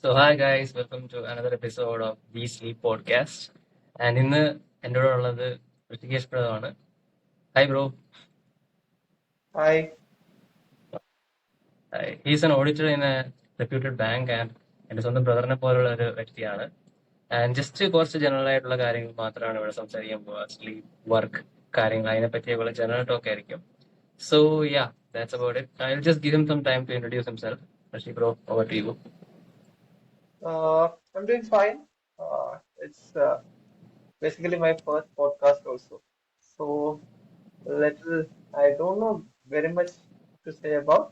So hi guys, welcome to another episode of the Sleep Podcast. And ഇന്ന് എൻ്റെ കൂടെ ഉള്ളത് ഋഷികേഷ് ബ്രദറാണ്. Hi bro. Hi. He's an auditor in a reputed bank and എൻ്റെ സ്വന്തം ബ്രദറിനെ പോലുള്ള ഒരു വ്യക്തിയാണ്. ആൻഡ് ജസ്റ്റ് കുറച്ച് ജനറൽ ആയിട്ടുള്ള കാര്യങ്ങൾ മാത്രമാണ് ഇവിടെ സംസാരിക്കാൻ പോവുക. സ്ലീപ്പ്, വർക്ക് കാര്യങ്ങൾ അതിനെപ്പറ്റിയുള്ള ജനറൽ ടോക്ക് ആയിരിക്കും. So yeah, that's about it. I'll just give him some time to introduce himself. Rishi bro, over to you. I'm doing fine. It's basically my first podcast also. So little, I don't know very much to say about.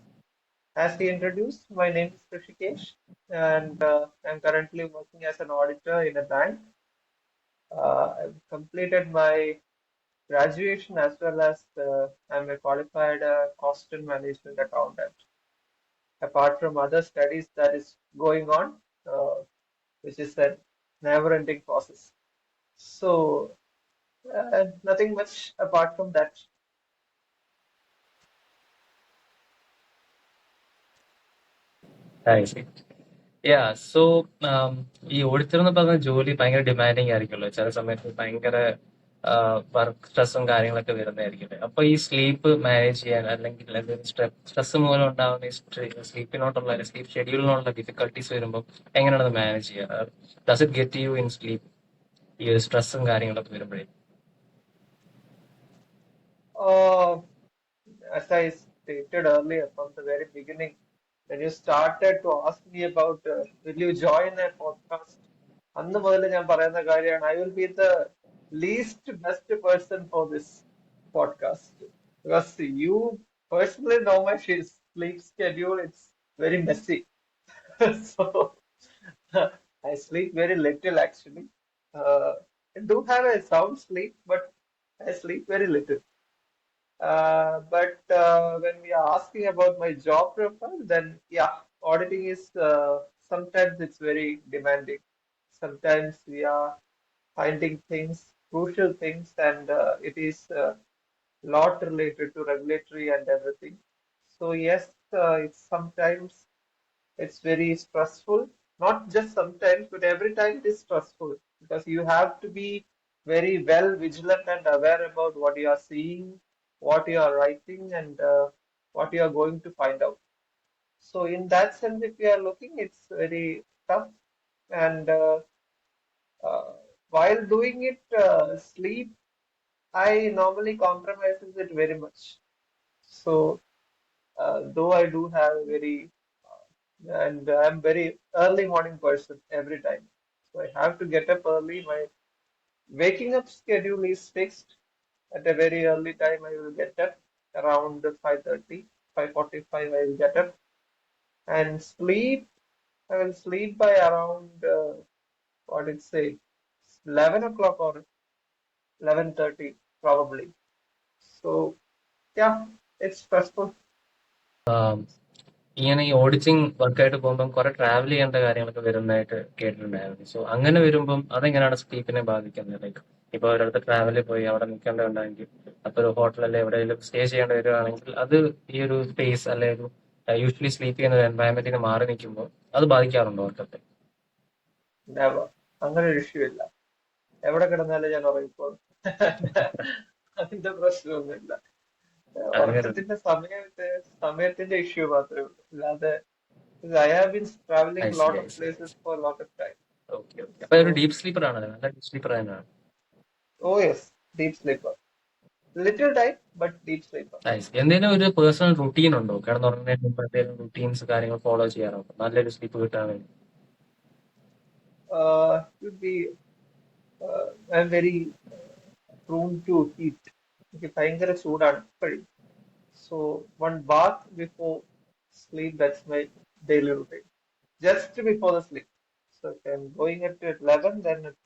As he introduced, my name is Hrishikesh, and I'm currently working as an auditor in a bank. I've completed my graduation as well as I'm a qualified cost and management accountant. Apart from other studies that is going on, which is a never-ending process. So nothing much apart from that. I see. Yeah, so ഈ auditor എന്ന് പറഞ്ഞ ജോലി ഭയങ്കര demanding ആയിരിക്കുമല്ലോ. ചില സമയത്ത് ഭയങ്കര work സ്ട്രെസ്സും കാര്യങ്ങളൊക്കെ വരുന്നതായിരിക്കും. അപ്പൊ ഈ സ്ലീപ്പ് മാനേജ് ചെയ്യാൻ അല്ലെങ്കിൽ സ്ട്രെസ് മൂലം ഉണ്ടാകുന്ന ഈ സ്ലീപ്പിനോട്ടുള്ള സ്ലീപ്പ് ഷെഡ്യൂളിനോടുള്ള ഡിഫിക്കൽട്ടീസ് വരുമ്പോൾ എങ്ങനെയാണ് അത് മാനേജ് ചെയ്യുക? Does it get you in sleep ഈ ഒരു സ്ട്രെസ്സും കാര്യങ്ങളൊക്കെ വരുമ്പോഴേ? Uh, as I stated earlier from the very beginning, when you started to ask me about will you join a podcast, അന്ന് മുതൽ ഞാൻ പറയുന്ന കാര്യമാണ് I will be the least best person for this podcast because you personally know my sleep schedule. It's very messy. So I sleep very little actually. I do have a sound sleep, but I sleep very little. But when we are asking about my job profile, then yeah, auditing is sometimes it's very demanding. Sometimes we are finding things, crucial things, and it is lot related to regulatory and everything. So yes, it's sometimes it's very stressful. Not just sometimes, but every time it is stressful because you have to be very well vigilant and aware about what you are seeing, what you are writing, and what you are going to find out. So in that sense, if you are looking, it's very tough. And uh, while doing it, sleep, I normally compromises it very much. So though I do have a very and I'm very early morning person every time. So I have to get up early. My waking up schedule is fixed. At a very early time, I will get up around 5:30, 5:45. I will get up and sleep. I will sleep by around what it say, 11 o'clock or 11:30 probably. So yeah, it's stressful. ഇങ്ങനെ ഈ auditing വർക്കായിട്ട് പോകുമ്പോൾ കുറെ travel ചെയ്യേണ്ട കാര്യങ്ങളൊക്കെ വരുന്നതായിട്ട് കേട്ടിട്ടുണ്ടായിരുന്നു. So അങ്ങനെ വരുമ്പം അതെങ്ങനെയാണ് സ്ലീപ്പിനെ ബാധിക്കുന്നത്? ലൈക്ക് ഇപ്പൊ ഒരിടത്ത് ട്രാവലിൽ പോയി അവിടെ നിൽക്കേണ്ടതുണ്ടെങ്കിൽ അപ്പൊ ഒരു ഹോട്ടലിൽ എവിടെയെങ്കിലും സ്റ്റേ ചെയ്യേണ്ടി വരികയാണെങ്കിൽ അത് ഈ ഒരു സ്പേസ് അല്ലെങ്കിൽ യൂഷ്വലി സ്ലീപ്പ് ചെയ്യുന്ന ഒരു എൻവയറമെന്റിന് മാറി നിൽക്കുമ്പോൾ അത് ബാധിക്കാറുണ്ടോ അവർക്കൊക്കെ? Never. അങ്ങനെ ഒരു ഇഷ്യൂ ഇല്ല. എവിടെ കിടന്നാലും ഞാൻ ഉറങ്ങിക്കോളും. അതിന്റെ പ്രശ്നമൊന്നുമില്ല. അങ്ങനെ ഉറക്കത്തിന്റെ സമയത്തിന്റെ ഇഷ്യൂ മാത്രമേ ഉള്ളൂ. അല്ലാതെ I have been traveling I a C lot I of C places for a lot of time. Okay okay. അപ്പൊ ഒരു So, ഡീപ് സ്ലീപ്പർ ആണ്, നല്ല ഡീപ് സ്ലീപ്പർ തന്നെയാണ്. oh yes, deep sleeper. Little time, but deep sleeper. I C. എന്തെങ്കിലും ഒരു personal routine ഉണ്ടോ? കിടന്നുറങ്ങുന്നതിന് മുമ്പ് എന്തെങ്കിലും റുട്ടീൻസ് കാര്യങ്ങൾ ഫോളോ ചെയ്യാറുണ്ടോ നല്ലൊരു സ്ലീപ്പ് കിട്ടാൻ വേണ്ടി? Would be, I'm very prone to heat. എനിക്ക് ഭയങ്കര ചൂടാണ് എപ്പോഴും. So, one bath before sleep, that's my daily routine. Just before the sleep. So, if I'm going at 11, then at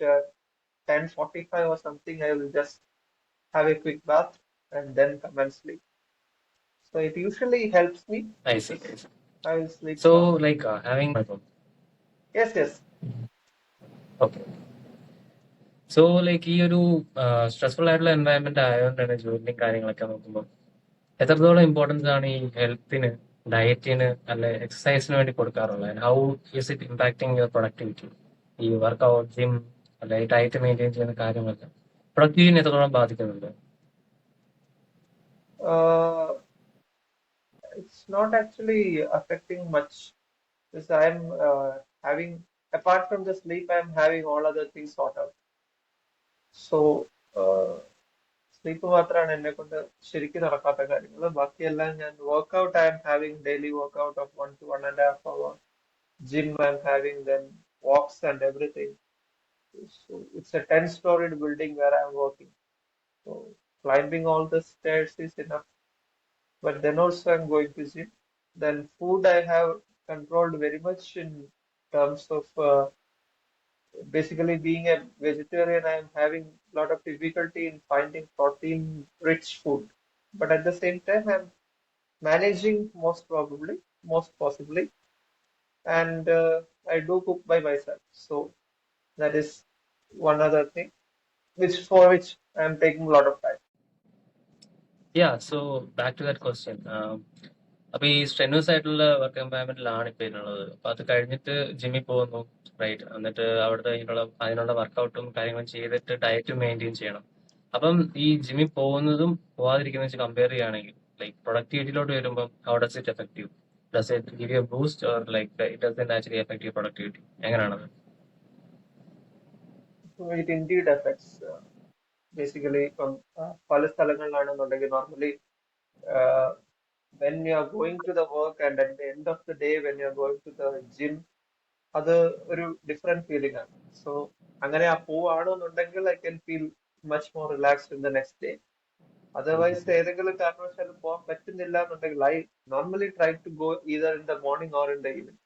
10:45 or something, I will just have a quick bath and then come and sleep. So it usually helps me I C because I C. I will sleep so sound. Like having Yes, yes. Okay. So like ഈ ഒരു stressful ആയിട്ടുള്ള environment ആയതുകൊണ്ട് തന്നെ ജോലിയും കാര്യങ്ങളൊക്കെ നോക്കുമ്പോൾ എത്രത്തോളം importance ആണ് ഈ ഹെൽത്തിന് ഡയറ്റിന് അല്ലെ എക്സസൈസിന് വേണ്ടി കൊടുക്കാറുള്ളത്? And how is it impacting your productivity? ഈ വർക്ക്ഔട്ട്, ജിം അല്ലെ ഡയറ്റ് മെയിൻറ്റെയിൻ ചെയ്യുന്ന കാര്യങ്ങളൊക്കെ പ്രൊഡക്ടിവിറ്റിനെ എത്രത്തോളം ബാധിക്കുന്നുണ്ട്? Uh, it's not actually affecting much because I'm having, apart from the sleep, I'm having all other things sorted out. So, sleep മാത്രമാണ് എന്നെ കൊണ്ട് ശരിക്കും നടക്കാത്ത കാര്യങ്ങൾ. ബാക്കിയെല്ലാം ഞാൻ workout I'm having daily workout of 1 to 1.5 hours. Gym I'm having, then walks and everything. So it's a 10-storied building where I'm working. So climbing all the stairs is enough. But then also I'm going to gym. Then food I have controlled very much in terms of basically being a vegetarian. I'm having a lot of difficulty in finding protein-rich food. But at the same time, I'm managing most possibly, and I do cook by myself. So that is one other thing, which I'm taking a lot of time. Yeah, so back to that question. അപ്പൊ ഈ strenuous ആയിട്ടുള്ള work എൻവയറമെന്റിലാണ് ഇപ്പൊ ഇരുന്നത്. അപ്പൊ അത് കഴിഞ്ഞിട്ട് ജിമ്മിൽ പോകുന്നു, റൈറ്റ്? എന്നിട്ട് അവിടുത്തെ അതിനുള്ള വർക്കൗട്ടും കാര്യങ്ങളും ചെയ്തിട്ട് ഡയറ്റ് മെയിൻറ്റെയിൻ ചെയ്യണം. അപ്പം ഈ ജിമ്മിൽ പോകുന്നതും പോവാതിരിക്കുന്ന വെച്ച് കമ്പയർ ചെയ്യുകയാണെങ്കിൽ, ലൈക്ക് പ്രൊഡക്ടിവിറ്റിയിലോട്ട് വരുമ്പോൾ how does it effect you? Does it give you boost or like it doesn't actually effect you productivity? എങ്ങനെയാണത്? So it indeed affects basically from പല സ്ഥലങ്ങളിലാണെന്നുണ്ടെങ്കിൽ normally uh, when you are going to the work and at the end of the day when you are going to the gym, അത് ഒരു different feeling ആണ്. So അങ്ങനെ ആ പോവാണെന്നുണ്ടെങ്കിൽ I can feel much more relaxed in the next day. Otherwise ഏതെങ്കിലും കാരണവശാലും പോകാൻ പറ്റുന്നില്ല എന്നുണ്ടെങ്കിൽ I normally try to go either in the morning or in the evening.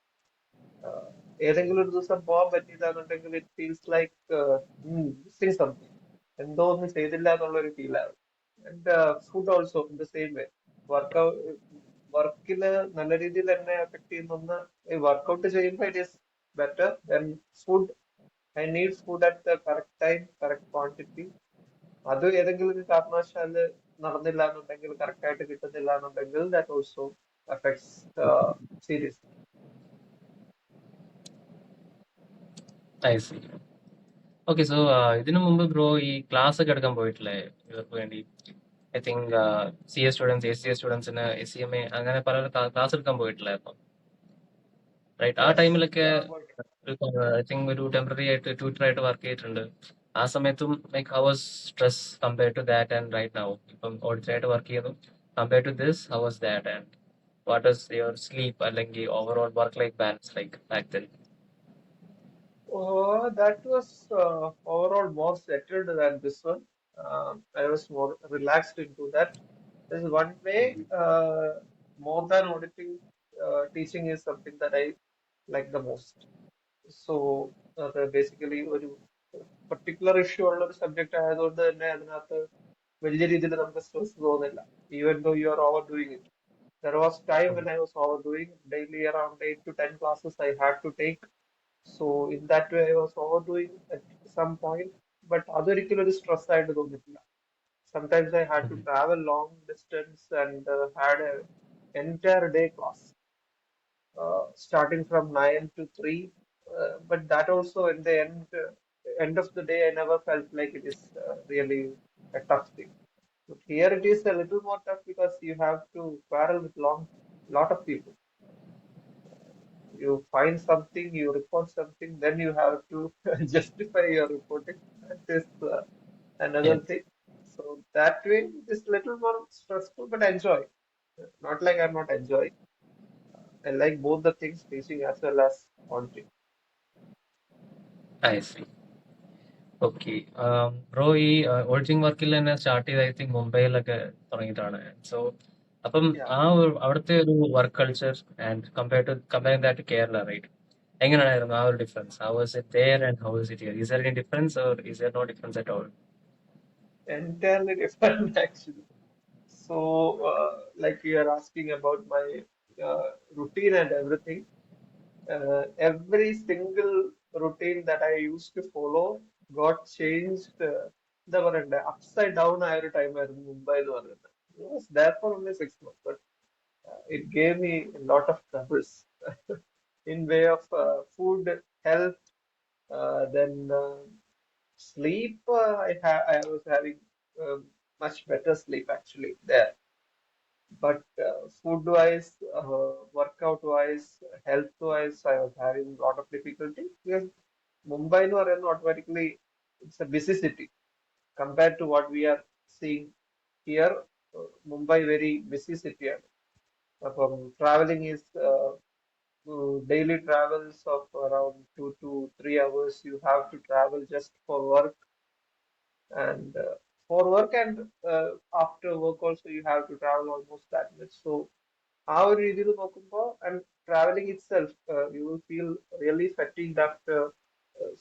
ഏതെങ്കിലും ഒരു ദിവസം പോകാൻ പറ്റിയില്ല എന്നുണ്ടെങ്കിൽ it feels like missing something, എന്തോ ഒന്നും ചെയ്തില്ല എന്നുള്ള ഒരു ഫീലാണ്. And food also in the same way. Work വർക്കില് നല്ല രീതിയിൽ എന്നെ അഫക്ട് ചെയ്യുന്ന ഒന്ന്, ഈ വർക്കൗട്ട് ചെയ്യുമ്പോൾ it is better then food. I need food at the correct time, correct quantity. അത് ഏതെങ്കിലും ഒരു കാരണവശാല് നടന്നില്ല എന്നുണ്ടെങ്കിൽ, കറക്റ്റ് ആയിട്ട് കിട്ടുന്നില്ല എന്നുണ്ടെങ്കിൽ that also affects serious. I see. Okay, so ഇതിനു മുമ്പ് ബ്രോ ഈ ക്ലാസ് ഒക്കെ എടുക്കാൻ പോയിട്ടില്ലേ ഇവർക്ക് വേണ്ടി? I think C S students, S C S സ്റ്റുഡൻസിന് CMA അങ്ങനെ പല ക്ലാസ് എടുക്കാൻ പോയിട്ടില്ലായിരുന്നു, റൈറ്റ്? ആ യെസ്, ടൈമിലൊക്കെ പോയിട്ടുണ്ട്. ഐ തിങ്ക് ഒരു ടെമ്പററി ആയിട്ട് ട്യൂട്ടർ ആയിട്ട് വർക്ക് ചെയ്തിട്ടുണ്ട്. ആ സമയത്തും like how was stress compared to that and right now? ഇപ്പം ഓഡിറ്റർ ആയിട്ട് വർക്ക് ചെയ്യുന്നു, compared to this how was that? And what is your sleep അല്ലെങ്കിൽ overall work life balance like back then? That was overall more settled than this one. I was more relaxed into that. There's one way, more than auditing, teaching is something that I like the most. So basically ഒരു particular issue ഉള്ള ഒരു subject ആയതുകൊണ്ട് തന്നെ അതിനകത്ത് വലിയ രീതിയിൽ നമുക്ക് stress തോന്നില്ല. Even though you are over doing it. There was time when I was overdoing daily around 8 to 10 classes I had to take. So in that way I was overdoing at some point. But അതൊരിക്കലും ഒരു stress ആയിട്ട് തോന്നിട്ടില്ല. Sometimes I had to travel long distance and had a entire day class, starting from 9 to 3. But that also in the end of the day, I never felt like it is really a tough thing. But here it is a little more tough because you have to quarrel with lot of people. You find something, you report something, then you have to justify your reporting. That is another thing. So that way it is little more stressful, but I enjoy. Not like I'm not enjoying. I like both the things, teaching as well as auditing. I see. Okay bro, ഈ auditing വർക്കിൽ തന്നെ start ചെയ്ത് I think മുംബൈയിലൊക്കെ തുടങ്ങിയിട്ടാണ്. So അപ്പം Yeah. അവിടുത്തെ ഒരു work culture and compare that to Kerala, right? എങ്ങനെയായിരുന്നു ആ ഒരു difference? How was it there and how was it here? Is there any difference or is there no difference at all? Entirely different actually. So, like you are asking about my routine and everything, every single routine that I used to follow got changed. എന്താ പറയണ്ടേ, upside down ആയ ഒരു time ആയിരുന്നു മുംബൈ എന്ന് പറയുന്നത്. I was there for only 6 months, but it gave me a lot of troubles in way of food, health, then sleep. I was having much better sleep actually there. But food-wise, workout-wise, health-wise, I was having a lot of difficulty because Mumbai എന്ന് പറയുന്നത് automatically it's a busy city compared to what we are seeing here. Mumbai very busy city ആണ്. അപ്പം traveling is daily travels of around 2 to 3 hours. You have to travel just for work and after work also you have to travel almost that much. So ആ ഒരു രീതിയിൽ നോക്കുമ്പോൾ and traveling itself, you will feel really fatigued after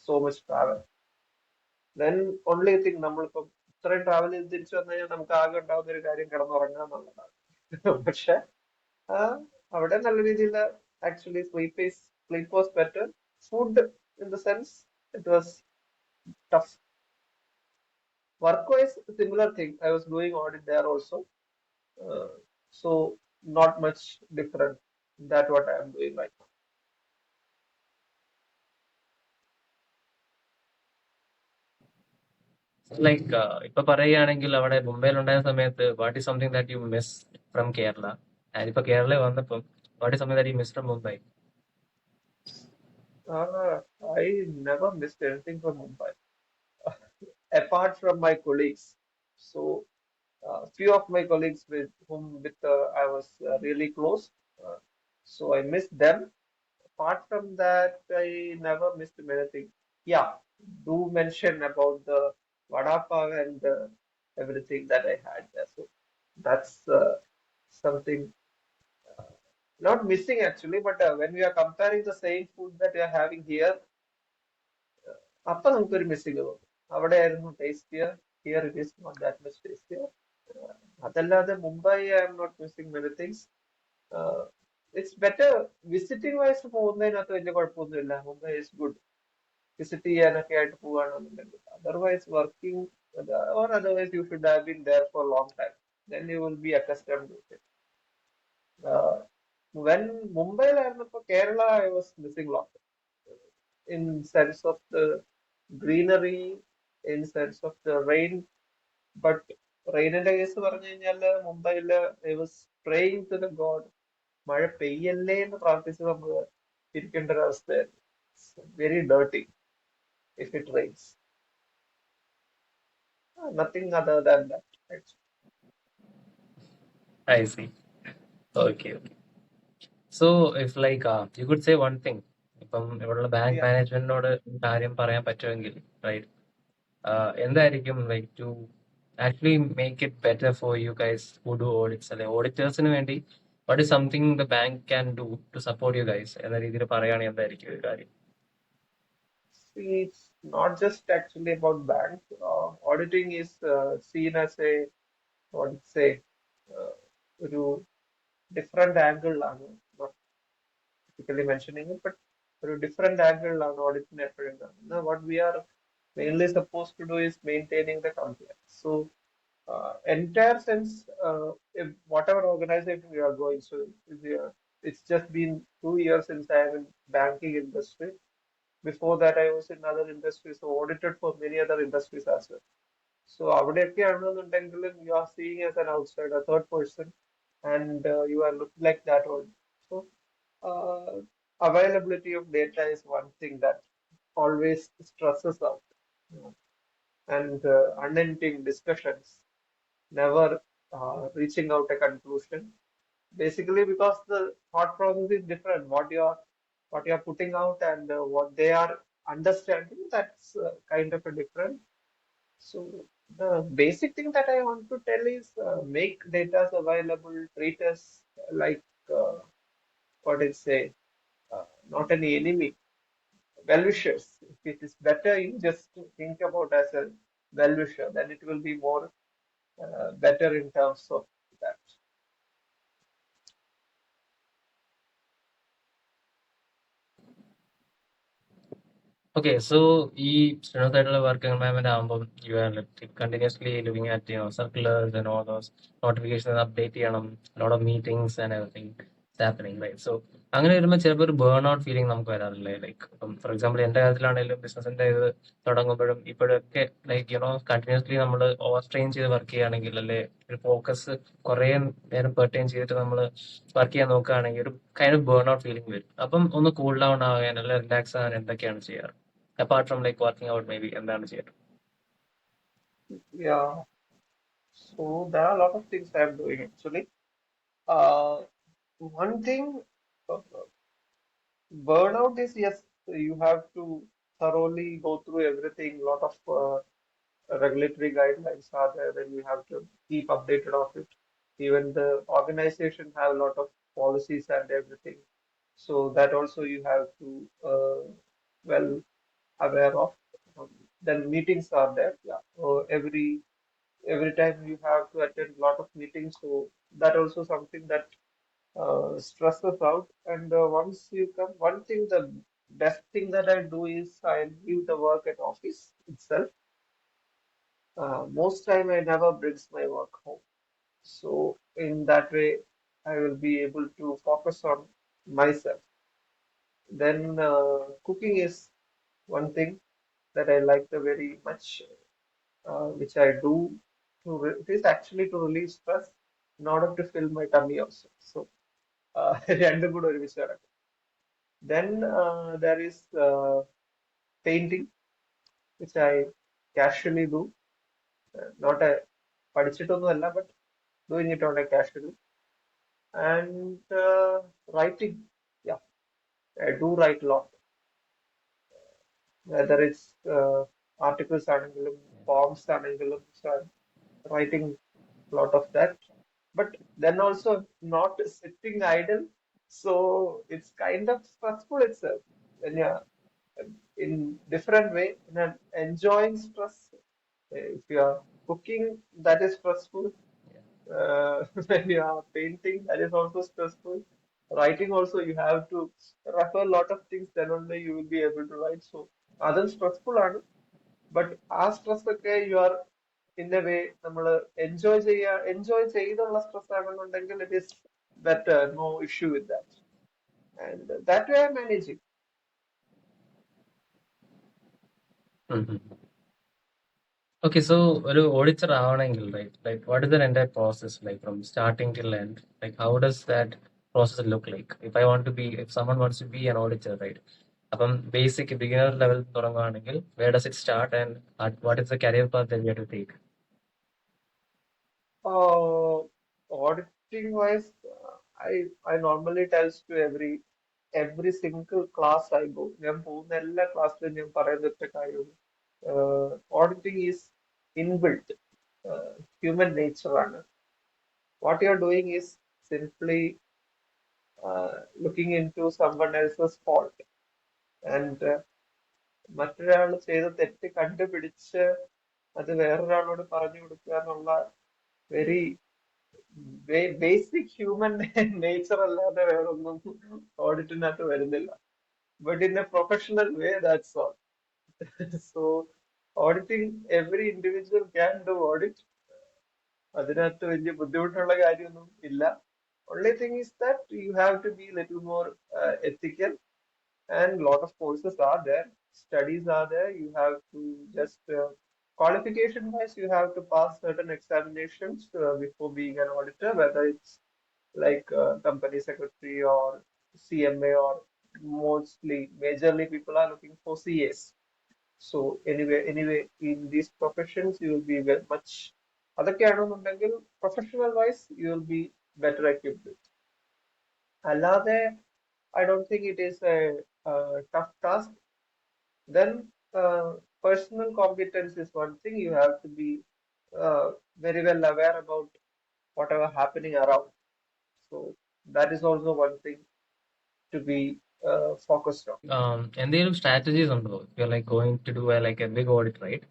so much travel. Then only thing നമ്മളിപ്പം ഇത്രയും travel ചെയ്ത് തിരിച്ചു വന്നു കഴിഞ്ഞാൽ നമുക്ക് ആകെ ഉണ്ടാവുന്ന ഒരു കാര്യം കിടന്നുറങ്ങുക എന്നുള്ളതാണ്. പക്ഷെ ആ, അവിടെ നല്ല രീതിയിൽ actually sleep was better. Food in the sense it was tough. Work wise, similar thing. I was doing audit there also. Uh, so not much different. That what I am doing right now. Like ഇപ്പൊ പറയുകയാണെങ്കിൽ അവിടെ മുംബൈയിൽ ഉണ്ടായ സമയത്ത് what is something that you miss from Kerala, and ഇപ്പൊ കേരള വന്നപ്പം what is something that you miss from Mumbai? I never missed anything from Mumbai, apart from my colleagues. So few of my colleagues with I was really close. Uh, so I missed them. Apart from that, I never missed anything. Yeah, do mention about the vada pav and everything that I had there. So that's something not missing actually, but when we are comparing the same food that we are having here, അപ്പൊ നമുക്കൊരു missing തോന്നും. അവിടെയായിരുന്നു tastier, here it is not that much tastier. അതല്ലാതെ Mumbai I'm not missing many things. It's better visiting wise പോകുന്നതിനകത്ത് വലിയ കുഴപ്പമൊന്നുമില്ല. Mumbai is good visit ചെയ്യാനൊക്കെ ആയിട്ട് പോവുകയാണെന്നുണ്ടെങ്കിൽ. Otherwise working or otherwise you should have been there for long time. Then you will be accustomed to it. When മുംബൈയിലായിരുന്നപ്പോൾ Kerala I was missing lot in sense of the greenery, in sense of the rain. But റെയിനിന്റെ case പറഞ്ഞു കഴിഞ്ഞാല് മുംബൈയില് I was praying to the God, മഴ പെയ്യല്ലേ എന്ന് പ്രാർത്ഥിച്ച് നമ്മൾ ഇരിക്കേണ്ട ഒരു അവസ്ഥയായിരുന്നു. Very dirty if it rains. Nothing other than that actually. I see. Okay. So if like you could say one thing, ഇപ്പം ഇവിടെയുള്ള ബാങ്ക് Yeah. മാനേജ്മെന്റിനോട് കാര്യം പറയാൻ പറ്റുമെങ്കിൽ, റൈറ്റ്, എന്തായിരിക്കും like to actually make it better for you guys who do audits, അല്ലെ ഓഡിറ്റേഴ്സിന് വേണ്ടി what is something the bank can do to support you guys എന്ന രീതിയിൽ പറയുകയാണെങ്കിൽ എന്തായിരിക്കും ഒരു കാര്യം? See, it's not just actually about banks. Auditing is seen as a, what to say, ഒരു different angle ആണ്. Not typically mentioning it, but ഒരു different angle ആണ് ഓഡിറ്റിനെ എപ്പോഴും കാണുന്നത്. What we are mainly supposed to do is maintaining the compliance. So entire sense, if whatever organization we are going, so if we are, it's just been 2 years since I am in banking industry. Before that, I was in other industries, so audited for many other industries as well. So അവിടെയൊക്കെ ആണെന്നുണ്ടെങ്കിലും you are seeing as an outsider, third person, and you are looking like that one. So uh, availability of data is one thing that always stresses out, and unending discussions, never reaching out a conclusion. Basically, because the thought process is different. What you are putting out and what they are understanding, that's kind of a different. So the basic thing that I want to tell is make data available, treat us like what I say, not an enemy, well-wishers. If it is better, you just think about as a well-wisher, then it will be more better in terms of that. Okay, so ഈ stress ആയിട്ടുള്ള work environment ആകുമ്പോൾ you are continuously looking at circulars and all those notification update ചെയ്യണം, lot of meetings and everything happening right. So അങ്ങനെ വരുമ്പോൾ ചിലപ്പോൾ ഒരു burn out feeling നമുക്ക് വരാറില്ലേ? ലൈക്ക് ഇപ്പം ഫോർ എക്സാമ്പിൾ എന്റെ കാര്യത്തിലാണെങ്കിലും ബിസിനസിന്റെ ഇത് തുടങ്ങുമ്പോഴും ഇപ്പോഴൊക്കെ ലൈക്ക് കണ്ടിന്യൂസ്ലി നമ്മൾ ഓവർ സ്ട്രെയിൻ ചെയ്ത് വർക്ക് ചെയ്യുകയാണെങ്കിൽ, അല്ലെ ഒരു ഫോക്കസ് കുറെ നേരം പെർട്ടൈൻ ചെയ്തിട്ട് നമ്മൾ വർക്ക് ചെയ്യാൻ നോക്കുകയാണെങ്കിൽ ഒരു kind of burn out feeling വരും. അപ്പം ഒന്ന് കൂൾ ഡൗൺ ആകാൻ അല്ലെ റിലാക്സ് ആകാൻ എന്തൊക്കെയാണ് ചെയ്യാറ്? Apart from like working out may be എന്താണ് ചെയ്യാറ്? Yeah, so there are a lot of things I'm doing actually. Uh, One thing, uh, burnout is yes, you have to thoroughly go through everything. Lot of regulatory guidelines are there, then you have to keep updated of it. Even the organization have a lot of policies and everything. So that also you have to well aware of. Um, Then meetings are there. Yeah. Every time you have to attend a lot of meetings. So that also something that stresses out. And once you come, one thing, the best thing that I do is I leave the work at office itself. Most time I never brings my work home. So in that way, I will be able to focus on myself. Then cooking is one thing that I like the very much, which I do it is actually to relieve stress in order to fill my tummy also. So രണ്ടും കൂടെ ഒരുമിച്ച് നടക്കും. Then there is painting, which I casually do. Not a പഠിച്ചിട്ടൊന്നുമല്ല, but doing it on a casually. And writing, yeah, I do write a lot, whether it's articles ആണെങ്കിലും poems ആണെങ്കിലും, so I'm writing a lot of that. But then also not sitting idle, so it's kind of stressful itself when you're in different way, in an enjoying stress. If you are cooking, that is stressful. When you are painting, that is also stressful. Writing also, you have to refer a lot of things, then only you will be able to write. So, അതും stressful ആണ്. But ആ stress ഒക്കെ you are in a way നമ്മൾ enjoy ചെയ്തുള്ള stress ആണെന്നുണ്ടെങ്കിൽ it is better, no issue with that. And that way I'm managing. Okay, so ഒരു auditor ആവണമെങ്കിൽ right, like what is the entire process, like from starting till end, like how does that process look like? If I want to be, if someone wants to be an auditor right, അപ്പം basic beginner level തുടങ്ങുകയാണെങ്കിൽ where does it start and what is the career path that we have to take? uh, Auditing wise, I normally tells to every single class I go, ഞാൻ പോകുന്ന എല്ലാ ക്ലാസ്സിലും ഞാൻ പറയുന്ന ഒറ്റ കാര്യമാണ്, auditing is inbuilt, human nature ആണ്. What you're doing is simply looking into someone else's fault, and മറ്റൊരാൾ ചെയ്ത തെറ്റ് കണ്ടുപിടിച്ച് അത് വേറൊരാളോട് പറഞ്ഞു കൊടുക്കുക എന്നുള്ള വെരി ബേസിക് ഹ്യൂമൻ നേച്ചർ അല്ലാതെ വേറൊന്നും ഓഡിറ്റിനകത്ത് വരുന്നില്ല. But in A professional way, that's all. So auditing, every individual can do audit. അതിനകത്ത് വലിയ ബുദ്ധിമുട്ടുള്ള കാര്യമൊന്നും ഇല്ല. Only thing is that you have to be little more ethical, and lot of courses are there, studies are there. You have to just qualification wise, you have to pass certain examinations before being an auditor, whether it's like company secretary or CMA, or mostly majorly people are looking for CAs. So anyway, in these professions you will be very much, അതൊക്കെയാണെന്നുണ്ടെങ്കിൽ professional wise you will be better equipped with. അല്ലാതെ I don't think it is a tough task. Then personal competence is one thing. You have to be very well aware about whatever happening around. So that is also one thing to be focused on. എന്തെങ്കിലും strategies ഉണ്ടോ? You are like going to do like a big audit right?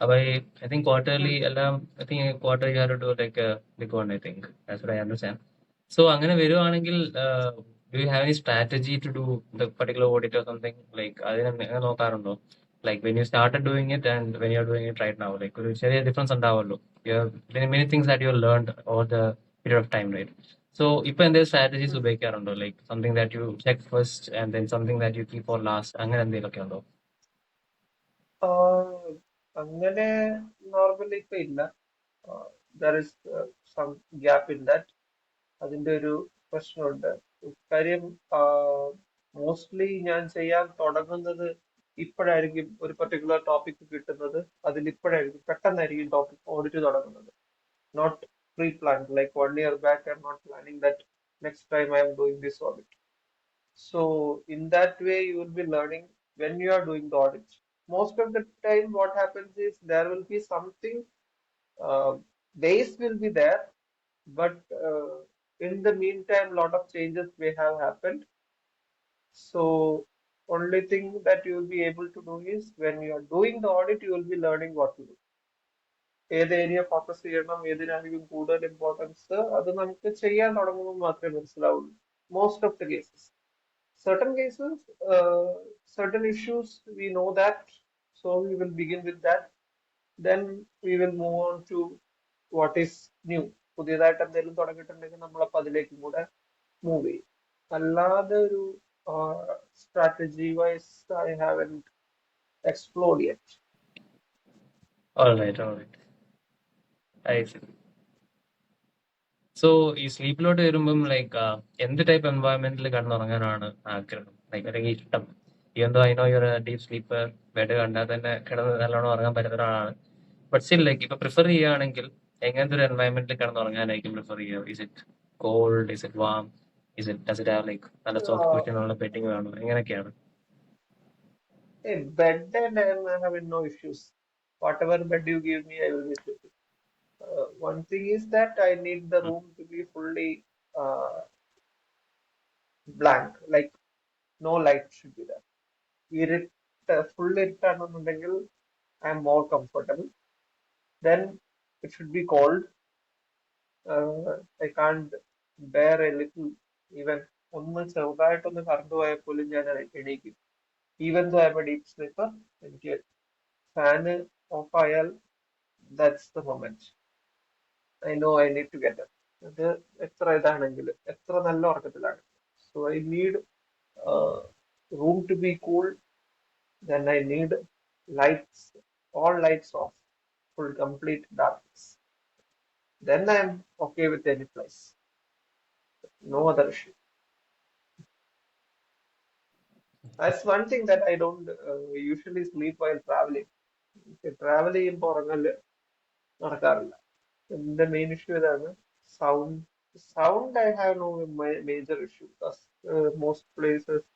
അപ്പൊ I think quarterly Hmm. എല്ലാം, I think quarter you have to do like big one, I think as I understand. So അങ്ങനെ വരുവാണെങ്കിൽ do you have any strategy to do the particular audit or something? Like, അതിന് നിങ്ങൾ നോക്കാറുണ്ടോ? Like when you started doing it and when you're doing it right now, like ഒരു ചെറിയ difference ഉണ്ടാവുമല്ലോ. You have many things that you have learned over the period of time, right? So ഇപ്പൊ എന്തെങ്കിലും strategies ഉപയോഗിക്കാറുണ്ടോ? Like something that you check first and then something that you keep for last, അങ്ങനെ എന്തെങ്കിലുമൊക്കെ ഉണ്ടോ? അങ്ങനെ normally ഇപ്പൊ ഇല്ല. There is some gap in that. അതിന്റെ ഒരു പ്രശ്നമുണ്ട്. കാര്യം മോസ്റ്റ്ലി ഞാൻ ചെയ്യാൻ തുടങ്ങുന്നത് ഇപ്പോഴായിരിക്കും. ഒരു പർട്ടിക്കുലർ ടോപ്പിക് കിട്ടുന്നത് അതിൽ ഇപ്പോഴായിരിക്കും പെട്ടെന്നായിരിക്കും ടോപ്പിക് ഓഡിറ്റ് തുടങ്ങുന്നത്. Not pre planned like 1 year back. I'm not planning that next time I am doing this audit. So in that way you will be learning when you are doing the audit. Most of the time what happens is there will be something, uh, base will be there, but in the meantime, lot of changes may have happened. So only thing that you will be able to do is when you are doing the audit, you will be learning what to do. ഏത് area focus ചെയ്യണം, ഏതിനായിരിക്കും കൂടുതൽ importance, അത് നമുക്ക് ചെയ്യാൻ തുടങ്ങുമ്പോൾ മാത്രമേ മനസ്സിലാവുള്ളൂ. Most of the cases. Certain cases, certain issues, we know that, so we will begin with that. Then we will move on to what is new. പുതിയതായിട്ട് എന്തെങ്കിലും തുടങ്ങിയിട്ടുണ്ടെങ്കിൽ നമ്മളപ്പോൾ അതിലേക്കും കൂടെ മൂവ് ചെയ്യും. അല്ലാതെ ഒരു strategy vice I haven't explored yet. All right, all right. I see. So ഈ സ്ലീപ്പിലോട്ട് വരുമ്പം like എന്ത് ടൈപ്പ് എൻവയോൺമെന്റിൽ കിടന്നുറങ്ങാനാണ് ആഗ്രഹം, ലൈക്ക് അല്ലെങ്കിൽ ഇഷ്ടം? എന്തോ അതിനോ ഒരു ഡീപ് സ്ലീപ്പ്, ബെഡ് കണ്ടാൽ തന്നെ കിടന്ന് നല്ലോണം ഉറങ്ങാൻ പറ്റുന്ന ഒരാളാണ്. ബട്ട് സ്റ്റിൽ ലൈക്ക് ഇപ്പൊ പ്രിഫർ ചെയ്യുകയാണെങ്കിൽ എങ്ങനത്തെ ഒരു എൻവയോൺമെന്റിൽ കിടന്നുറങ്ങാനായിരിക്കും പ്രിഫർ ചെയ്യുക? Is it cold, is it warm, is it does it have like നല്ല സോഫ്റ്റ് കുഷനുള്ള ബെഡിങ് വേണോ, എങ്ങനെയൊക്കെയാണ്? Bed and I am having no issues. Whatever bed you give me, I will be sleeping. One thing is that I need the room to be fully blank, like no light should be there. Full ഇരുട്ടാണെന്നുണ്ടെങ്കിൽ I am more comfortable. Then it should be cold. I can't bear a little, even ഒന്ന് ചെറുതായിട്ടൊന്ന് current പോയാൽ പോലും ഞാൻ എണീക്കും. Even though I'm a deep sleeper, എനിക്ക് fan off ആയാൽ that's the moment I know I need to get up. അത് എത്ര ഇതാണെങ്കിലും, എത്ര നല്ല ഉറക്കത്തിലാണെങ്കിലും. So I need room to be cool. Then I need lights, all lights off, full complete darkness. Then I am okay with any place. No other issue. That's one thing that I don't usually sleep while traveling. Travel ചെയ്യുമ്പോൾ ഉറങ്ങല് നടക്കാറില്ല. എന്റെ main issue ഇതാണ്. Sound. Sound I have no major issue. Most places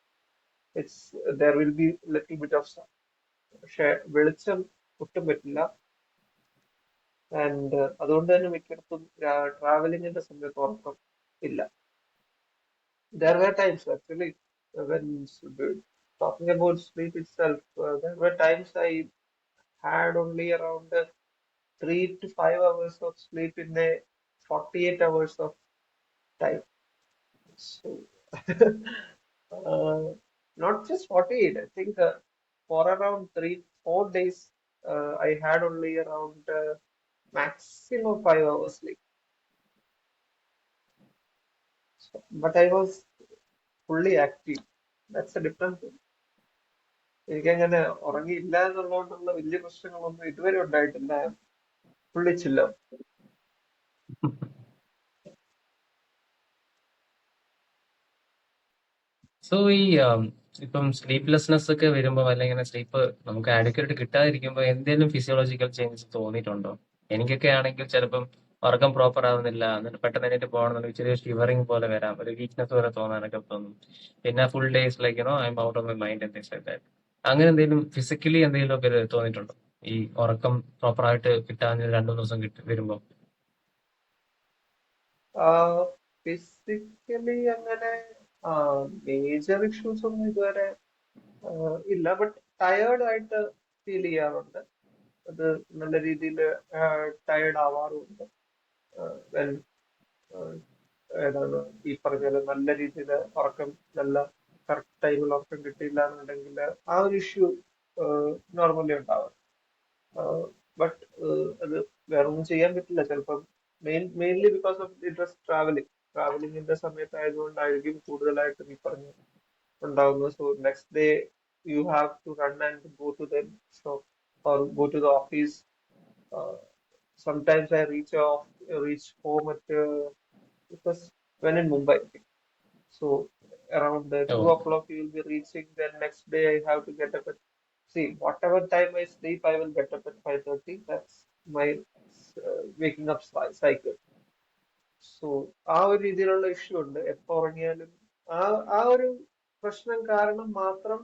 it's there will be little bit of sound. പക്ഷെ വെളിച്ചം ഒട്ടും പറ്റില്ല. And അതുകൊണ്ട് തന്നെ മിക്കയിടത്തും ട്രാവലിങ്ങിന്റെ സമയത്ത് ഉറക്കം ഇല്ല. There were times actually when talking about sleep itself, there were times I had only around 3 to 5 hours of sleep in a 48 hours of time. So uh, not just 48, I think for around 3 4 days I had only around maximum 5 hours sleep. So, but I was fully active. That's a different thing. എനിക്കങ്ങനെ ഉറങ്ങിയില്ല എന്നുള്ളതുകൊണ്ടുള്ള വലിയ പ്രശ്നങ്ങളൊന്നും ഇതുവരെ ഉണ്ടായിട്ടില്ല. Fully ചില്ല. So ഈ ഇപ്പം sleeplessness ഒക്കെ വരുമ്പോൾ അല്ലെങ്കിൽ സ്ലീപ്പ് നമുക്ക് ആഡ്വക്കേറ്റ് കിട്ടാതിരിക്കുമ്പോൾ എന്തെങ്കിലും ഫിസിയോളജിക്കൽ ചേഞ്ചസ് തോന്നിയിട്ടുണ്ടോ? എനിക്കൊക്കെ ആണെങ്കിൽ ചിലപ്പം ഉറക്കം പ്രോപ്പർ ആവുന്നില്ല, എന്നിട്ട് പെട്ടെന്ന് എണീറ്റ് പോകണമെന്നുണ്ടെങ്കിൽ ചെറിയ ഷിവറിങ് പോലെ വരാം, ഒരു വീക്ക്നെസ് പോലെ തോന്നാനൊക്കെ തോന്നും. പിന്നെ full days like I M out of my mind and things like that. അങ്ങനെ എന്തെങ്കിലും ഫിസിക്കലി എന്തെങ്കിലും ഒക്കെ തോന്നിയിട്ടുണ്ടോ ഈ ഉറക്കം പ്രോപ്പർ ആയിട്ട് കിട്ടാൻ 2 3 ദിവസം വരുമ്പോൾ? ഫിസിക്കലി അങ്ങനെ മേജർ ഇഷ്യൂസ് ഒന്നും ഇതുവരെ ഇല്ല. ബട്ട് ടയേർഡ് ആയിട്ട് ഫീൽ ചെയ്യാറുണ്ട്. അത് നല്ല രീതിയിൽ ടയേർഡ് ആവാറുണ്ട്. വെൻ ഏതാണ് ഈ പറഞ്ഞത് നല്ല രീതിയിൽ ഉറക്കം നല്ല കറക്റ്റ് ടൈമിൽ ഉറക്കം കിട്ടിയില്ല എന്നുണ്ടെങ്കിൽ ആ ഒരു ഇഷ്യൂ നോർമലി ഉണ്ടാവും. ബട്ട് അത് വേറെ ഒന്നും ചെയ്യാൻ പറ്റില്ല ചിലപ്പം. Mainly because of it was ട്രാവലിംഗിന്റെ സമയത്തായതുകൊണ്ടായിരിക്കും കൂടുതലായിട്ടും ഈ പറഞ്ഞ ഉണ്ടാവുന്നത്. So next day you have to run and go to the shop or go to the office. Uh, Sometimes I reach home at because when in Mumbai. So around two Oh, o'clock you will be reaching. Then next day I have to get up at, see, whatever time I sleep, I will get up at 5:30. That's my waking up cycle. So ആ ഒരു രീതിയിലുള്ള issue ഉണ്ട്. എപ്പോ ഉറങ്ങിയാലും ആ ആ ഒരു പ്രശ്നം കാരണം മാത്രം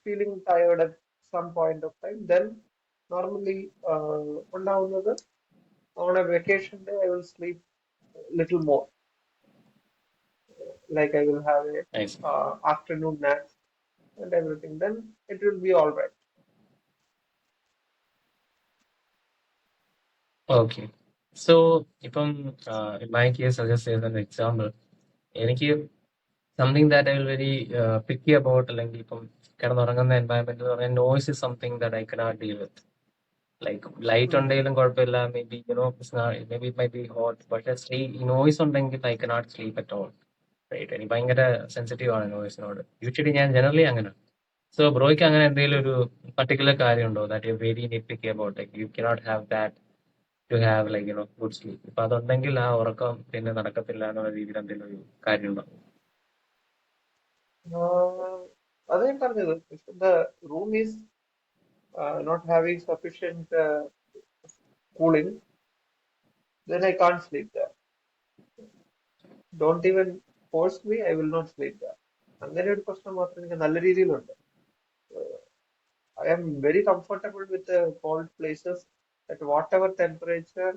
feeling tired at some point of time. Then normally ഉണ്ടാവുന്നത് on a vacation day I will sleep little more. Like I will have a I see. afternoon nap and everything. Then it will be all right. Okay. So, ഇപ്പം in my case, I'll just say as an example. എനിക്ക് something that I will very picky about, അല്ലെങ്കിൽ ഇപ്പം കിടന്നുറങ്ങുന്ന environment എന്ന് പറഞ്ഞാൽ noise is something that I cannot deal with. Like light Hmm. ഉണ്ടെങ്കിലും കുഴപ്പമില്ല, may be may be it may be hot, പക്ഷെ നോയ്സ് ഉണ്ടെങ്കിൽ I cannot sleep at all. Right, എനിക്ക് ഭയങ്കര സെൻസിറ്റീവ് ആണ് നോയ്സിനോട്. യൂഷ്വലി ഞാൻ ജനറലി അങ്ങനെ. സോ ബ്രോയ്ക്ക് അങ്ങനെ എന്തെങ്കിലും ഒരു പർട്ടിക്കുലർ കാര്യമുണ്ടോ that you very picky about, like you cannot have that to have like good sleep? ഇപ്പൊ അതുണ്ടെങ്കിൽ ആ ഉറക്കം പിന്നെ നടക്കത്തില്ല എന്നുള്ള രീതിയിൽ എന്തെങ്കിലും ഒരു കാര്യമുണ്ടോ? അത് ഞാൻ പറഞ്ഞത്, if the room is not having sufficient cooling, then I can't sleep there. Don't even force me, I will not sleep there. അങ്ങനെ ഒരു പ്രശ്നം മാത്രം എനിക്ക് നല്ല രീതിയിലുണ്ട്. I am very comfortable with the cold places. At whatever temperature,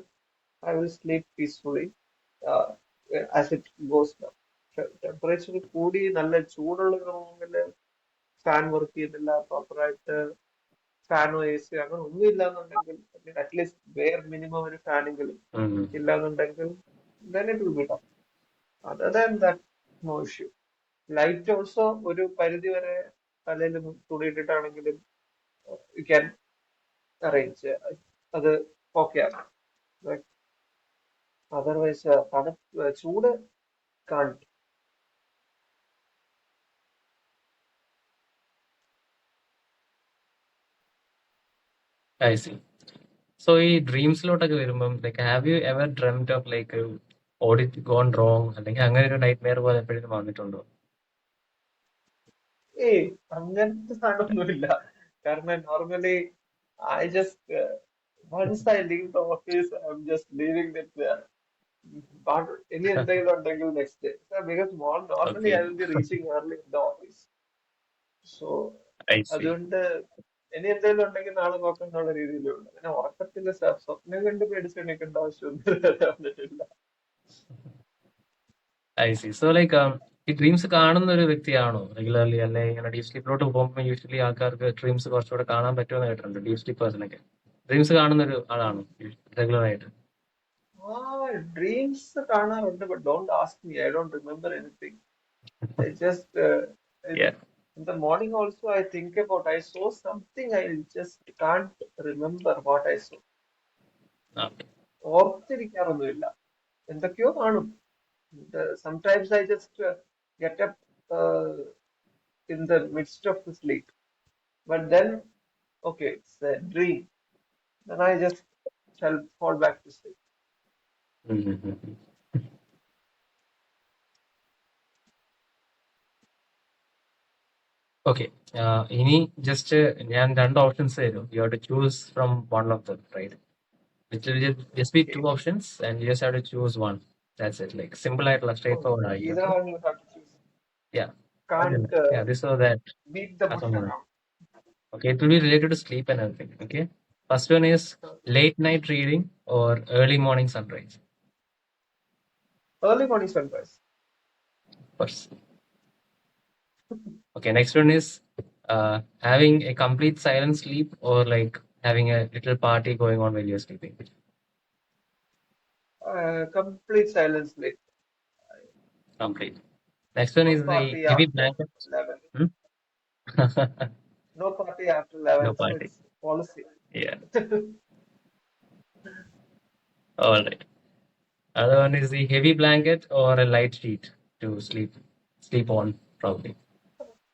I will sleep peacefully uh, as it goes now. Temperature കൂടി നല്ല ചൂടുള്ള റൂമില് ഫാൻ വർക്ക് ചെയ്യുന്നില്ല പ്രോപ്പറായിട്ട്, ഫാനോ എ സി അങ്ങനെ ഒന്നും ഇല്ലാന്നുണ്ടെങ്കിൽ, അറ്റ്ലീസ്റ്റ് വേർ മിനിമം ഒരു ഫാനെങ്കിലും ഇല്ലാന്നുണ്ടെങ്കിൽ, then it will be tough. Other than that, no issue. Light also ഒരു പരിധി വരെ തലയിൽ തുണിയിട്ടിട്ടാണെങ്കിലും യു ക്യാൻ അറേഞ്ച്, അത് ഓക്കെ ആണ്. അതർവൈസ് ചൂട് കാണും. I see. സോ ഈ ഡ്രീംസിലോട്ടൊക്കെ വരുമ്പം like have you ever dreamed of like audit gone wrong, അല്ലെങ്കിൽ അങ്ങനെ ഒരു നൈറ്റ് മെയർ പോലെ എപ്പോഴും വന്നിട്ടുണ്ടോ? ഏയ് അങ്ങനത്തെ സാധനമൊന്നുമില്ല. കാരണം normally I just once I leave the office I am just leaving it. ഇനി എന്തെങ്കിലും ഉണ്ടെങ്കിൽ next day, because normally okay, I will be reaching early in the office. So I see. അതുകൊണ്ട് ഇനി എന്തെങ്കിലും ഉണ്ടെങ്കിൽ നാളെ നോക്കാം എന്നുള്ള രീതിയിലുണ്ട്. പിന്നെ ഉറക്കത്തില് സ്വപ്നം കണ്ട് പേടിച്ചെണീക്കേണ്ട ആവശ്യമൊന്നും വന്നിട്ടില്ല. I see. സോ ലൈക്ക് ഈ ഡ്രീംസ് കാണുന്ന ഒരു വ്യക്തിയാണോ റെഗുലർലി, അല്ലെ ഇങ്ങനെ ഡീപ് സ്ലീപ്പിലോട്ട് പോകുമ്പോൾ യൂഷ്വലി ആൾക്കാർക്ക് ഡ്രീംസ് കുറച്ചുകൂടെ കാണാൻ പറ്റുമെന്ന് കേട്ടിട്ടുണ്ട്, ഡീപ് സ്ലീപ്പേഴ്സിനൊക്കെ. ഡ്രീംസ് കാണുന്ന ഒരു ആളാണോ റെഗുലർ ആയിട്ട്? ആ ഡ്രീംസ് കാണാറുണ്ട്, but don't ask me, I don't remember anything. I just Yeah. in the morning also I think about, I saw something, I just can't remember what I saw. Okay. ഓർത്തിരിക്കാറൊന്നുമില്ല. എന്തൊക്കെയോ കാണും. Sometimes I just get up in the midst of the sleep, but then okay, it's a dream. Then I just shall fall back to sleep. Mm-hmm. Okay. ഇനി just ഞാൻ രണ്ട് options തരും. You have to choose from one of them, right? It will just be two Okay, options and you just have to choose one. That's it. Like simple ആയിട്ടുള്ള straight okay. forward Either ആയിരിക്കും. one you have to choose. Yeah. Can't അതല്ല. Yeah, this or that. beat the bush അതൊന്നും. around. Okay, it will be related to sleep and everything. Okay. First one is late night reading or early morning sunrise. Early morning sunrise. First. Okay, next one is having a complete silent sleep or like having a little party going on while you're sleeping. Complete silence, like Complete. Next one no is the party heavy after blanket. 11. Hmm? No party after No 11, so party. it's policy. Yeah. All right. Other one is the heavy blanket or a light sheet to sleep on, probably.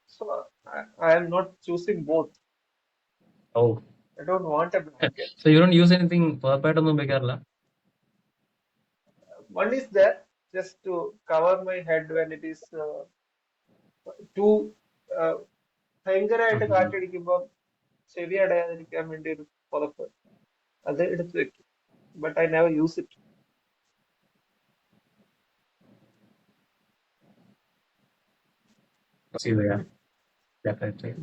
So I am not choosing both. Oh, I don't want a blanket. so you don't use anything പുറത്തായിട്ടൊന്നും ഉപയോഗിക്കാറില്ല? One is there just to cover my head when it is too ഭയങ്കരമായിട്ട് Mhm. കാറ്റടിക്കുമ്പോൾ ചെവി അടയാതിരിക്കാൻ വേണ്ടി ഒരു പുതപ്പ് അത് എടുത്ത് വെക്കും. But I never use it. See, yeah, definitely.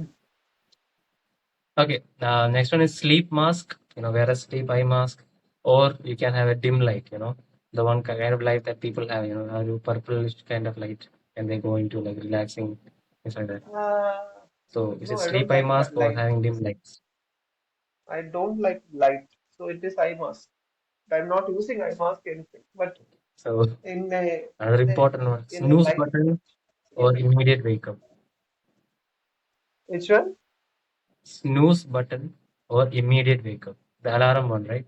Okay, next one is sleep mask. Wear a sleep eye mask, or you can have a dim light. The one kind of light that people have. A purplish kind of light, and they go into like relaxing things like that. Uh, So, is no, it I don't sleep eye like mask or light. having dim lights? I don't like light. So it is eye mask. I'm not using eye mask anything. But So, in a another in a important one: in a snooze light, button yeah. or immediate wake up. Which one? Snooze button or immediate wake up. The alarm one, right?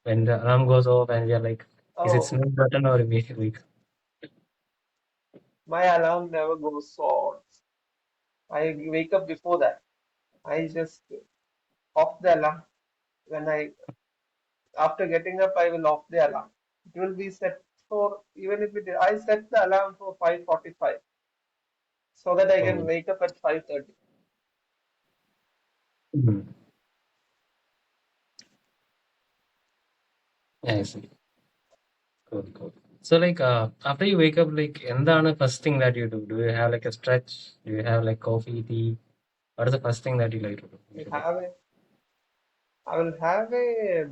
When the alarm goes off, and we are like, is it Oh, snooze button or immediate wake up? my alarm never goes on. I wake up before that. I just off the alarm when I after getting up. I will off the alarm. It will be set for even if it. I set the alarm for 5:45 so that I can Oh, wake up at 5:30. mhm. I see. Cool, cool. So like after you wake up, like എന്താണ് first thing that you do? Do you have like a stretch? Do you have like coffee, tea? What is the first thing that you like to do I usually? have a I will have a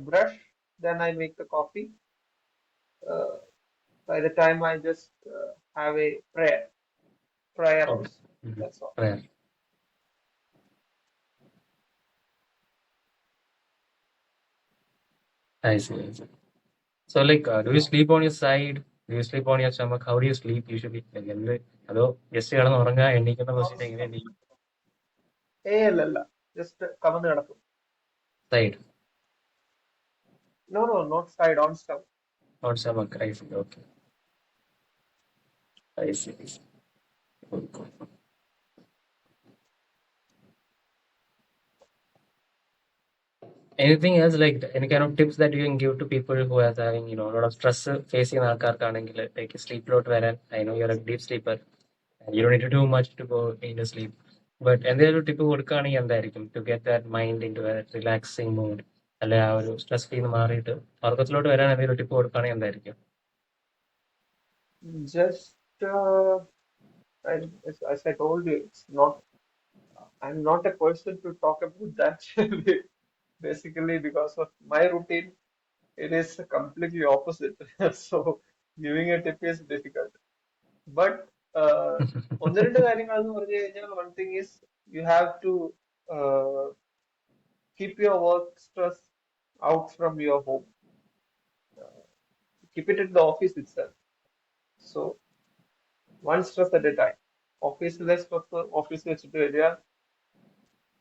brush. Then I make the coffee. Uh, by the time I just have a prayer Okay. also. Mhm. That's all. Prayer. I see, I see. So like do you Yeah. sleep on your side? Do you sleep on your stomach? How do you sleep usually? Like എന്ത് അതോ just കിടന്ന് ഉറങ്ങുക എണീക്കുന്ന On position എങ്ങനെ stomach. എണീക്കും? അല്ല just കമന്ന് കിടക്കും. Side. No, no, not side, on stomach. On stomach. I see. Okay. I see. I see. Cool, cool. Anything else like any kind of tips that you can give to people who are having a lot of stress facing ആൾക്കാർക്കാണെങ്കിൽ like sleep ലോട്ട് വരാൻ I know you're a deep sleeper and you don't need to do much to go into sleep but എന്തെങ്കിലും ഒരു tip കൊടുക്കുകയാണെങ്കിൽ എന്തായിരിക്കും to get that mind into a relaxing mood അല്ലെ ആ ഒരു stress feel മാറിയിട്ട് ഉറക്കത്തിലോട്ട് വരാൻ എന്തെങ്കിലും ടിപ്പ് കൊടുക്കുകയാണെങ്കിൽ എന്തായിരിക്കും? Just as I told you, it's not. I'm not a person to talk about that. Basically, because of my routine, it is completely opposite. So giving a tip is difficult. But ഒന്ന് രണ്ട് കാര്യങ്ങൾ എന്ന് പറഞ്ഞു കഴിഞ്ഞാൽ one thing is you have to uh, keep your work stress out from your home. Keep it at the office itself. So one stress at a time. ഓഫീസിലെ stress ഓഫീസിൽ വെച്ചിട്ട് വരിക.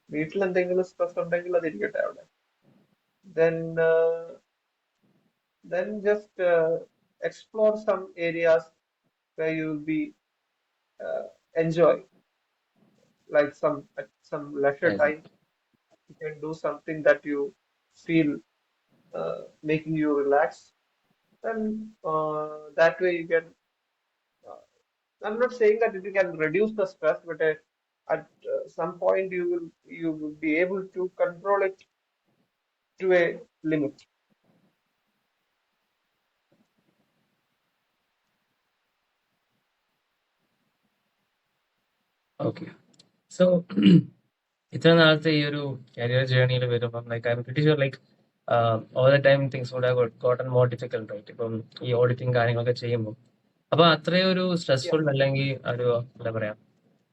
വീട്ടിൽ എന്തെങ്കിലും സ്ട്രെസ് ഉണ്ടെങ്കിൽ അത് ഇരിക്കട്ടെ അവിടെ. Then just explore some areas where you will be uh, enjoy, like at some leisure Yes. time. You can do something that you feel making you relax, and that way you can. Uh, I'm not saying that you can reduce the stress, but at some point you will be able to control it to a limit. Okay. So ഇത്ര നാളത്തെ ഈ ഒരു career ജേർണിയിൽ വരുമ്പം like I am pretty sure like all the time things would have gotten more difficult right ഇപ്പം ഈ auditing കാര്യങ്ങളൊക്കെ ചെയ്യുമ്പോൾ അപ്പൊ അത്രയും ഒരു Yeah. സ്ട്രെസ്ഫുൾ അല്ലെങ്കിൽ ഒരു എന്താ പറയാ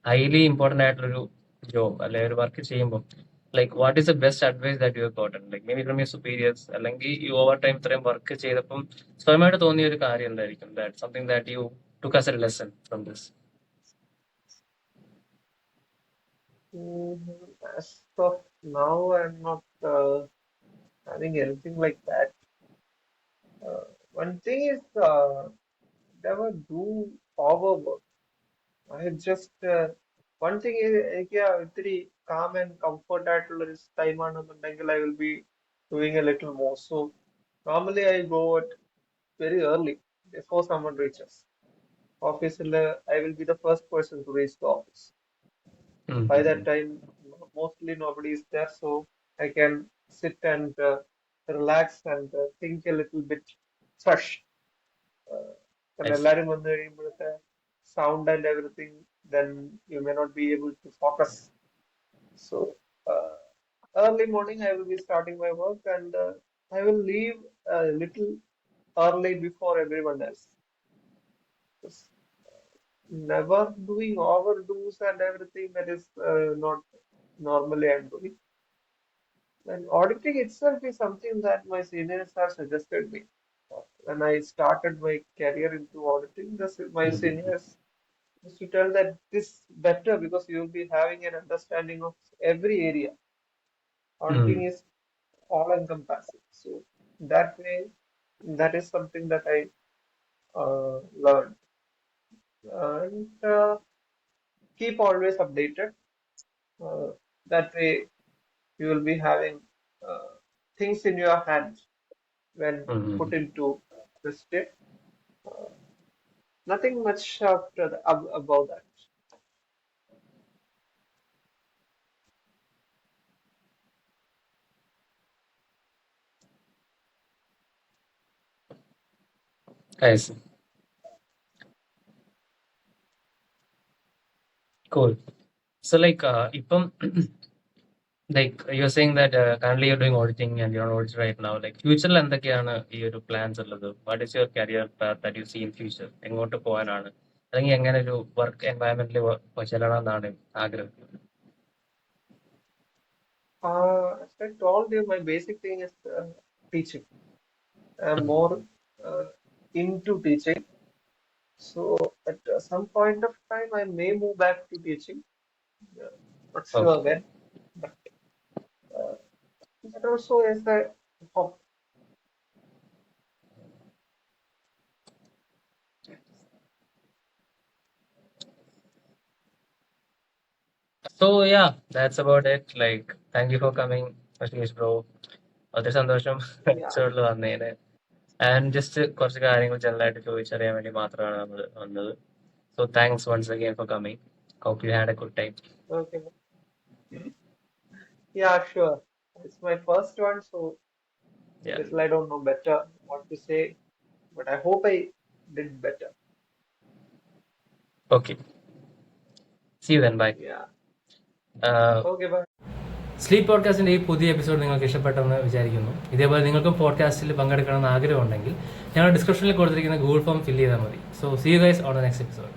ഹൈലി ഇമ്പോർട്ടന്റ് ആയിട്ടുള്ളൊരു ജോബ് അല്ലെ ഒരു വർക്ക് ചെയ്യുമ്പോൾ like what is the best advice that you have gotten, like maybe from your superiors, അല്ലെങ്കിൽ ഈ ഓവർ ടൈം ഇത്രയും വർക്ക് ചെയ്തപ്പം സ്വയമായിട്ട് തോന്നിയ ഒരു കാര്യം എന്തായിരിക്കും, that something that you took as a lesson from this? As of now, I'm not having anything like that. One thing is, never do overwork. I just one thing is, very calm and comfort ആയിട്ടുള്ള ഒരു time ആണെന്നുണ്ടെങ്കിൽ I will be doing a little more. So normally I go at very early before someone reaches. Office, I will be the first person to reach the office. By that Mm-hmm. time, mostly nobody is there, so I can sit and relax and think a little bit fresh. When I see. എല്ലാരും വന്നു കഴിയുമ്പോഴത്തെ sound and everything, then you may not be able to focus. So uh, early morning, I will be starting my work and I will leave a little early before everyone else. Just never doing overdoes and everything that is not normally I'm doing. And auditing itself is something that my seniors have suggested me. When I started my career into auditing, my Mm-hmm. seniors used to tell that this better because you'll be having an understanding of every area. Auditing Mm. is all encompassing. So that way, that is something that I learned. And keep always updated. Uh, that way, you will be having uh, things in your hands when put Mm-hmm. into the state. Uh, Nothing much after about that. I see. Cool. So like ഇപ്പം like you're saying that currently you're doing auditing and you're an auditor right now, like ഫ്യൂച്ചറിൽ എന്തൊക്കെയാണ് ഈ ഒരു plans ഉള്ളത്? What is your career path that you see in future? എങ്ങോട്ട് പോകാനാണ്, അല്ലെങ്കിൽ എങ്ങനെ ഒരു വർക്ക് എൻവയറമെന്റിൽ ചെല്ലണം എന്നാണ് ആഗ്രഹം? As I told you, my basic thing is teaching. I'm more uh, into teaching. So at some point of time, I may move back to teaching. Uh, Not sure Okay. when, but uh, that also is a hope. So yeah, that's about it. Like thank you for coming, Ashish bro. ഒത്തിരി സന്തോഷം Yeah, എപ്പിസോഡിൽ വന്നതിന്. And just കുറച്ച് കാര്യങ്ങൾ ജനറലായിട്ട് ചോദിച്ചറിയാൻ വേണ്ടി മാത്രമാണ് നമ്മൾ വന്നത്. So thanks once again for coming. Hope you had a good time. okay. Yeah, sure. It's my first one, so Yeah. little I don't know better what to say, but I hope I did better. Okay. See you then. Bye. Yeah. Uh, Okay, bye. Sleep പോഡ്കാസ്റ്റിൻ്റെ ഈ പുതിയ episode നിങ്ങൾക്ക് ഇഷ്ടപ്പെട്ടെന്ന് വിചാരിക്കുന്നു. ഇതേപോലെ നിങ്ങൾക്കും പോഡ്കാസ്റ്റിൽ പങ്കെടുക്കണമെന്ന് ആഗ്രഹമുണ്ടെങ്കിൽ ഞങ്ങളുടെ ഡിസ്ക്രിപ്ഷനിൽ കൊടുത്തിരിക്കുന്ന ഗൂഗിൾ ഫോം ഫില്ല് ചെയ്താൽ മതി. So see you guys on the next episode.